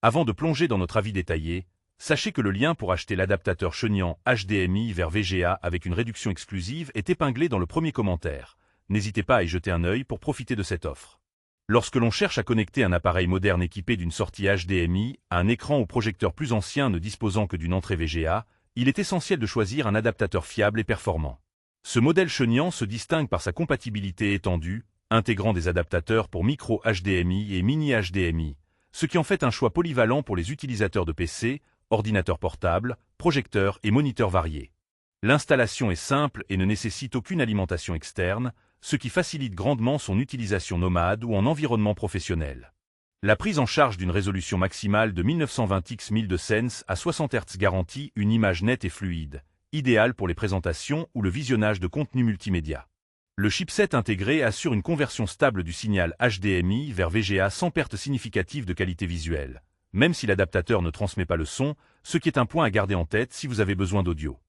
Avant de plonger dans notre avis détaillé, sachez que le lien pour acheter l'adaptateur Shenyang HDMI vers VGA avec une réduction exclusive est épinglé dans le premier commentaire. N'hésitez pas à y jeter un œil pour profiter de cette offre. Lorsque l'on cherche à connecter un appareil moderne équipé d'une sortie HDMI à un écran ou projecteur plus ancien ne disposant que d'une entrée VGA, il est essentiel de choisir un adaptateur fiable et performant. Ce modèle Shenyang se distingue par sa compatibilité étendue, intégrant des adaptateurs pour micro HDMI et mini HDMI, ce qui en fait un choix polyvalent pour les utilisateurs de PC, ordinateurs portables, projecteurs et moniteurs variés. L'installation est simple et ne nécessite aucune alimentation externe, ce qui facilite grandement son utilisation nomade ou en environnement professionnel. La prise en charge d'une résolution maximale de 1920x 1200 à 60 Hz garantit une image nette et fluide, idéale pour les présentations ou le visionnage de contenu multimédia. Le chipset intégré assure une conversion stable du signal HDMI vers VGA sans perte significative de qualité visuelle, même si l'adaptateur ne transmet pas le son, ce qui est un point à garder en tête si vous avez besoin d'audio.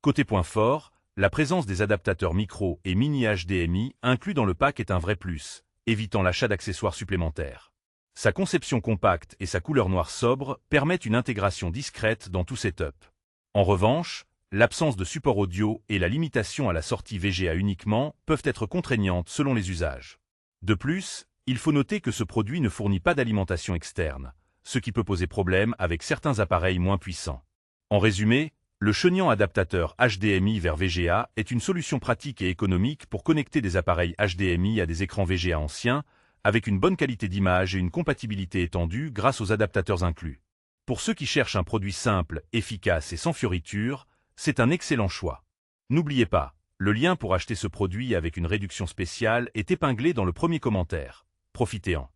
Côté point fort, la présence des adaptateurs micro et mini HDMI inclus dans le pack est un vrai plus, évitant l'achat d'accessoires supplémentaires. Sa conception compacte et sa couleur noire sobre permettent une intégration discrète dans tout setup. En revanche, l'absence de support audio et la limitation à la sortie VGA uniquement peuvent être contraignantes selon les usages. De plus, il faut noter que ce produit ne fournit pas d'alimentation externe, ce qui peut poser problème avec certains appareils moins puissants. En résumé, le Shenyang adaptateur HDMI vers VGA est une solution pratique et économique pour connecter des appareils HDMI à des écrans VGA anciens, avec une bonne qualité d'image et une compatibilité étendue grâce aux adaptateurs inclus. Pour ceux qui cherchent un produit simple, efficace et sans fioritures, c'est un excellent choix. N'oubliez pas, le lien pour acheter ce produit avec une réduction spéciale est épinglé dans le premier commentaire. Profitez-en.